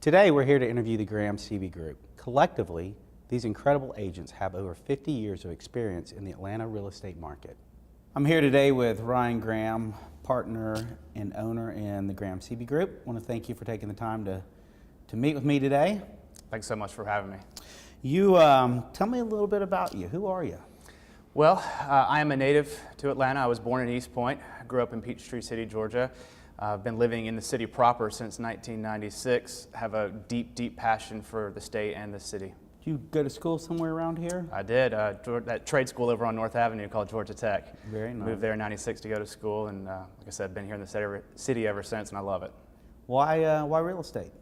Today, we're here to interview the Graham Seeby Group. Collectively, these incredible agents have over 50 years of experience in the Atlanta real estate market. I'm here today with Ryan Graham, partner and owner in the Graham Seeby Group. I want to thank you for taking the time to meet with me today. Thanks so much for having me. You tell me a little bit about you. Who are you? Well, I am a native to Atlanta. I was born in East Point. I grew up in Peachtree City, Georgia. I've been living in the city proper since 1996. Have a deep, deep passion for the state and the city. Did you go to school somewhere around here? I did. That trade school over on North Avenue called Georgia Tech. Very nice. Moved there in 96 to go to school, and like I said, been here in the city ever since, and I love it. Why real estate?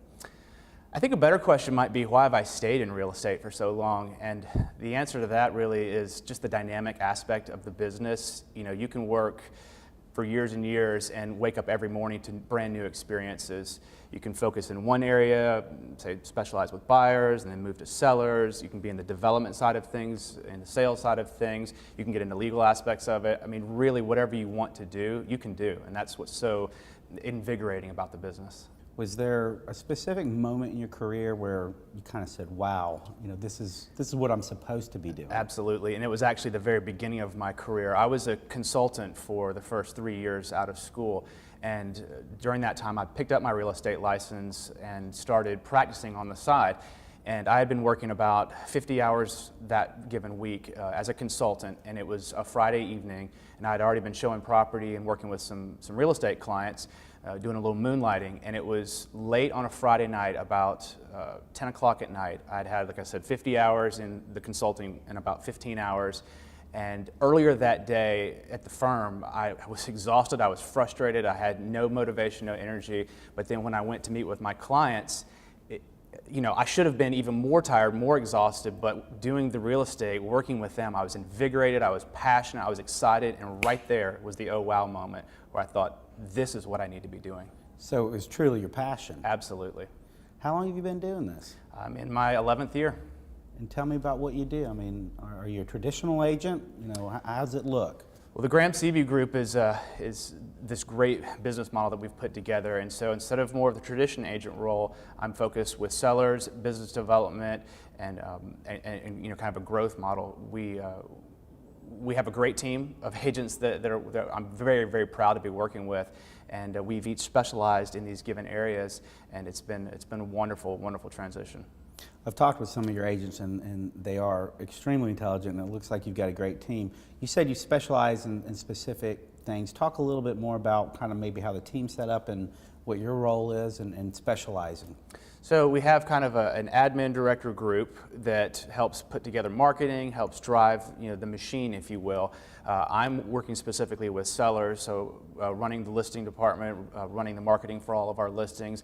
I think a better question might be, why have I stayed in real estate for so long? And the answer to that really is just the dynamic aspect of the business. You know, you can work for years and years and wake up every morning to brand new experiences. You can focus in one area, say specialize with buyers, and then move to sellers. You can be in the development side of things, in the sales side of things. You can get into legal aspects of it. I mean, really, whatever you want to do, you can do. And that's what's so invigorating about the business. Was there a specific moment in your career where you kind of said, wow, you know, this is what I'm supposed to be doing? Absolutely, and it was actually the very beginning of my career. I was a consultant for the first 3 years out of school, and during that time I picked up my real estate license and started practicing on the side. And I had been working about 50 hours that given week as a consultant, and it was a Friday evening, and I had already been showing property and working with some real estate clients, doing a little moonlighting, and it was late on a Friday night, about 10 o'clock at night. I'd had, like I said, 50 hours in the consulting and about 15 hours. And earlier that day at the firm, I was exhausted, I was frustrated, I had no motivation, no energy. But then when I went to meet with my clients, you know, I should have been even more tired, more exhausted, but doing the real estate, working with them, I was invigorated, I was passionate, I was excited, and right there was the oh wow moment where I thought, this is what I need to be doing. So it was truly your passion? Absolutely. How long have you been doing this? I'm in my 11th year. And tell me about what you do. I mean, are you a traditional agent? You know, how does it look? Well, the Graham Seeby Group is this great business model that we've put together, and so instead of more of the traditional agent role, I'm focused with sellers, business development, and you know, kind of a growth model. We have a great team of agents that I'm very, very proud to be working with, and we've each specialized in these given areas, and it's been a wonderful, wonderful transition. I've talked with some of your agents, and they are extremely intelligent, and it looks like you've got a great team. You said you specialize in specific things. Talk a little bit more about kind of maybe how the team's set up and what your role is and specializing. So we have kind of an admin director group that helps put together marketing, helps drive, you know, the machine, if you will. I'm working specifically with sellers, so running the listing department, running the marketing for all of our listings,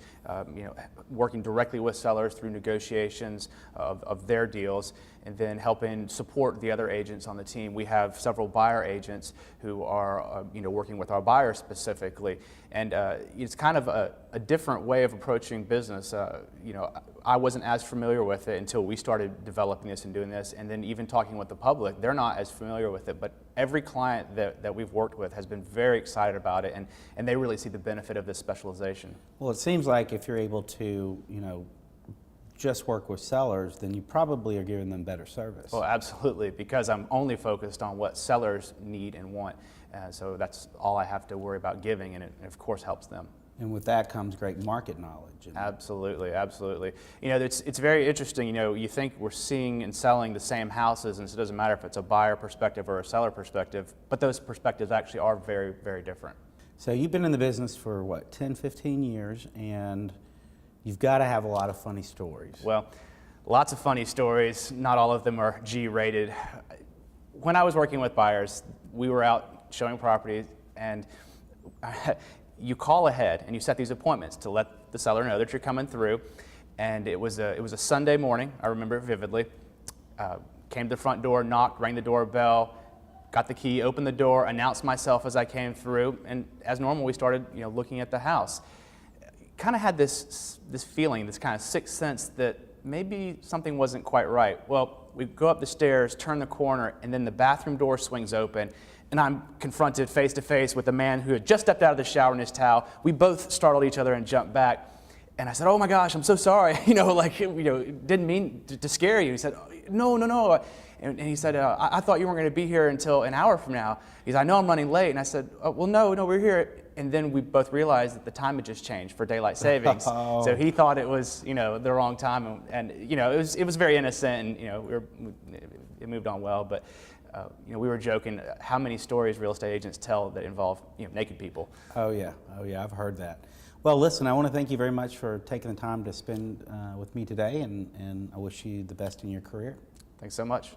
you know, working directly with sellers through negotiations of their deals, and then helping support the other agents on the team. We have several buyer agents who are you know, working with our buyers specifically, and it's kind of a different way of approaching business. You know, I wasn't as familiar with it until we started developing this and doing this, and then even talking with the public, they're not as familiar with it, but every client that we've worked with has been very excited about it, and they really see the benefit of this specialization. Well, it seems like if you're able to, you know, just work with sellers, then you probably are giving them better service. Well, absolutely, because I'm only focused on what sellers need and want, so that's all I have to worry about giving, and it of course helps them. And with that comes great market knowledge. Absolutely, absolutely. You know, it's very interesting. You know, you think we're seeing and selling the same houses, and so it doesn't matter if it's a buyer perspective or a seller perspective, but those perspectives actually are very, very different. So you've been in the business for what, 10, 15 years, and you've got to have a lot of funny stories. Well, lots of funny stories. Not all of them are G-rated. When I was working with buyers, we were out showing properties, and you call ahead and you set these appointments to let the seller know that you're coming through. And it was a Sunday morning, I remember it vividly. Came to the front door, knocked, rang the doorbell, got the key, opened the door, announced myself as I came through, and as normal we started, you know, looking at the house. Kind of had this feeling, this kind of sixth sense that maybe something wasn't quite right. Well, we go up the stairs, turn the corner, and then the bathroom door swings open, and I'm confronted face to face with a man who had just stepped out of the shower in his towel. We both startled each other and jumped back. And I said, "Oh my gosh, I'm so sorry." Didn't mean to scare you. He said, "No, no, no." And he said, I thought you weren't going to be here until an hour from now. He said, "I know I'm running late." And I said, "Oh, well, no, we're here." And then we both realized that the time had just changed for daylight savings. Oh. So he thought it was, the wrong time. And it was very innocent, and, it moved on well. But, we were joking how many stories real estate agents tell that involve, naked people. Oh yeah, I've heard that. Well, listen, I want to thank you very much for taking the time to spend with me today, and I wish you the best in your career. Thanks so much.